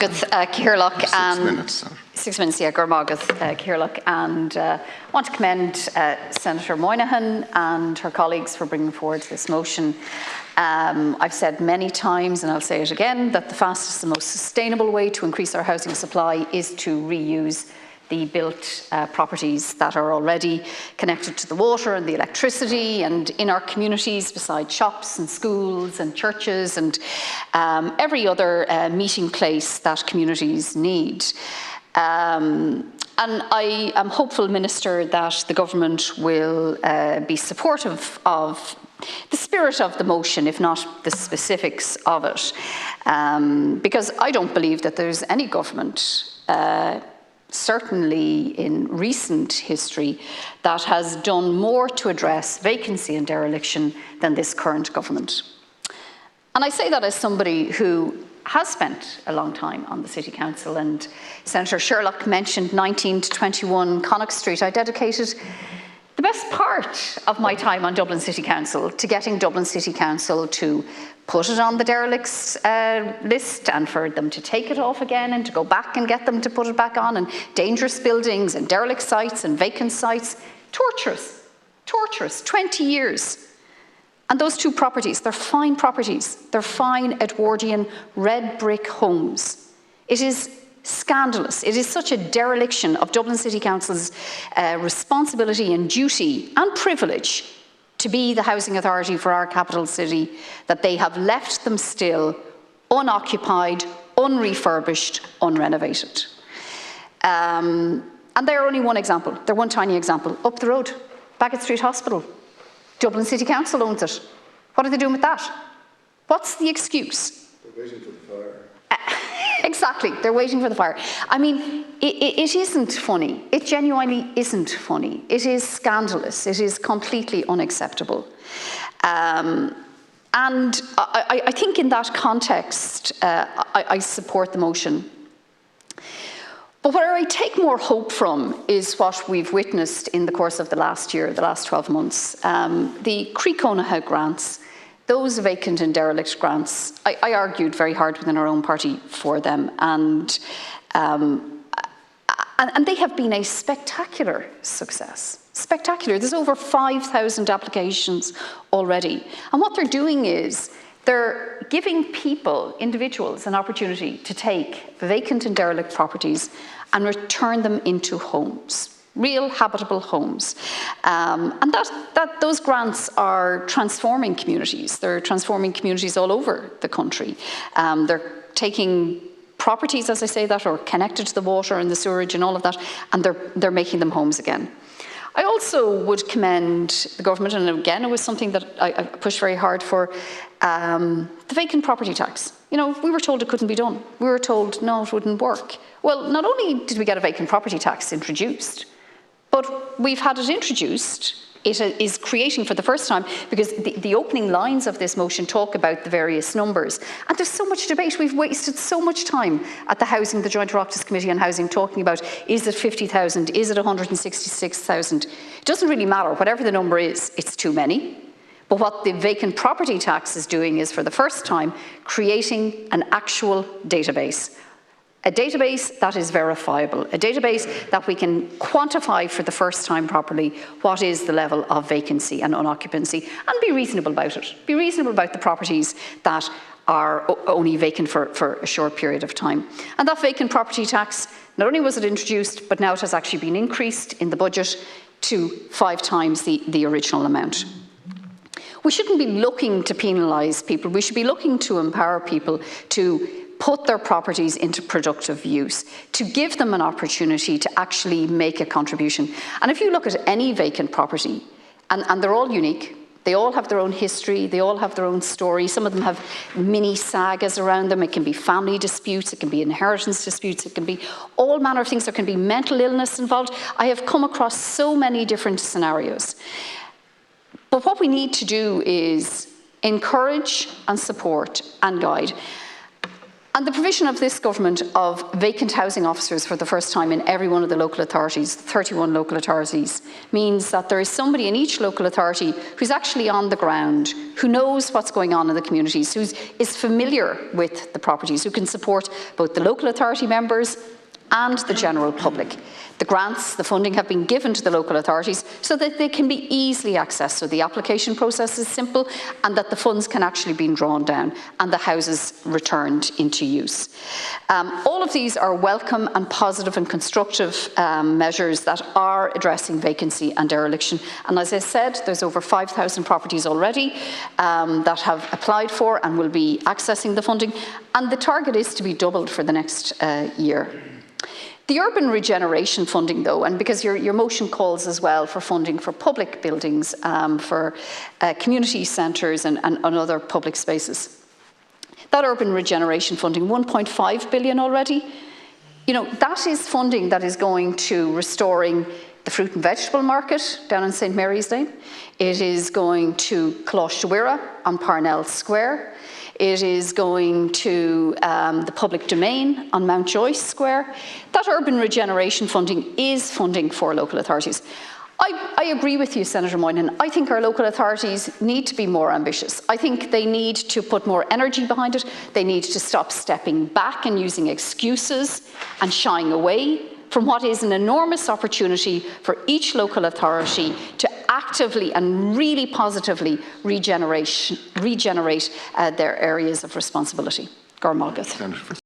Gormagat Kirloch and 6 minutes. 6 minutes, yeah, Gormagat Kirloch, and I want to commend Senator Moynihan and her colleagues for bringing forward this motion. I've said many times, and I'll say it again, that the fastest and most sustainable way to increase our housing supply is to reuse the built properties that are already connected to the water and the electricity and in our communities beside shops and schools and churches and every other meeting place that communities need. And I am hopeful, Minister, that the government will be supportive of the spirit of the motion, if not the specifics of it, because I don't believe that there's any government certainly in recent history, that has done more to address vacancy and dereliction than this current government. And I say that as somebody who has spent a long time on the City Council, and Senator Sherlock mentioned 19 to 21 Connacht Street. I dedicated the best part of my time on Dublin City Council to getting Dublin City Council to put it on the derelicts list and for them to take it off again and to go back and get them to put it back on, and dangerous buildings and derelict sites and vacant sites. Torturous, 20 years. And those two properties, they're fine properties. They're fine Edwardian red brick homes. It is scandalous. It is such a dereliction of Dublin City Council's responsibility and duty and privilege to be the housing authority for our capital city that they have left them still unoccupied, unrefurbished, unrenovated. And they're only one example. They're one tiny example. Up the road, Vacant Street Hospital. Dublin City Council owns it. What are they doing with that? What's the excuse? They're waiting for the fire. Exactly, they're waiting for the fire. I mean, it isn't funny. It genuinely isn't funny. It is scandalous. It is completely unacceptable. And I think in that context, I support the motion. But where I take more hope from is what we've witnessed in the course of the last year, the last 12 months. The Croí Cónaithe grants, those vacant and derelict grants, I argued very hard within our own party for them, and they have been a spectacular success. Spectacular. There's over 5,000 applications already. And what they're doing is they're giving people, individuals, an opportunity to take vacant and derelict properties and return them into homes. Real habitable homes. And those grants are transforming communities. They're transforming communities all over the country. They're taking properties, as I say that, or connected to the water and the sewerage and all of that, and they're making them homes again. I also would commend the government, and again, it was something that I pushed very hard for, the vacant property tax. You know, we were told it couldn't be done. We were told, no, it wouldn't work. Well, not only did we get a vacant property tax introduced, but we've had it introduced. It is creating for the first time, because the opening lines of this motion talk about the various numbers. And there's so much debate. We've wasted so much time at the Joint Oireachtas Committee on Housing talking about, is it 50,000, is it 166,000? It doesn't really matter. Whatever the number is, it's too many. But what the vacant property tax is doing is, for the first time, creating an actual database. A database that is verifiable, a database that we can quantify for the first time properly what is the level of vacancy and unoccupancy, and be reasonable about it. Be reasonable about the properties that are only vacant for a short period of time. And that vacant property tax, not only was it introduced, but now it has actually been increased in the budget to 5 times the original amount. We shouldn't be looking to penalise people. We should be looking to empower people to put their properties into productive use, to give them an opportunity to actually make a contribution. And if you look at any vacant property, and they're all unique, they all have their own history, they all have their own story, some of them have mini sagas around them, it can be family disputes, it can be inheritance disputes, it can be all manner of things, there can be mental illness involved. I have come across so many different scenarios. But what we need to do is encourage and support and guide. And the provision of this government of vacant housing officers for the first time in every one of the local authorities, 31 local authorities, means that there is somebody in each local authority who's actually on the ground, who knows what's going on in the communities, who is familiar with the properties, who can support both the local authority members and the general public. The grants, the funding have been given to the local authorities so that they can be easily accessed, so the application process is simple and that the funds can actually be drawn down and the houses returned into use. All of these are welcome and positive and constructive measures that are addressing vacancy and dereliction. And as I said, there's over 5,000 properties already that have applied for and will be accessing the funding, and the target is to be doubled for the next year. The urban regeneration funding, though, and because your motion calls as well for funding for public buildings, for community centres and other public spaces. That urban regeneration funding, 1.5 billion already, that is funding that is going to restoring the fruit and vegetable market down in St Mary's Lane. It is going to Closh on Parnell Square. It is going to the public domain on Mount Joyce Square. That urban regeneration funding is funding for local authorities. I agree with you, Senator Moynihan. I think our local authorities need to be more ambitious. I think they need to put more energy behind it. They need to stop stepping back and using excuses and shying away from what is an enormous opportunity for each local authority to actively and really positively regenerate their areas of responsibility. Gar Mágath.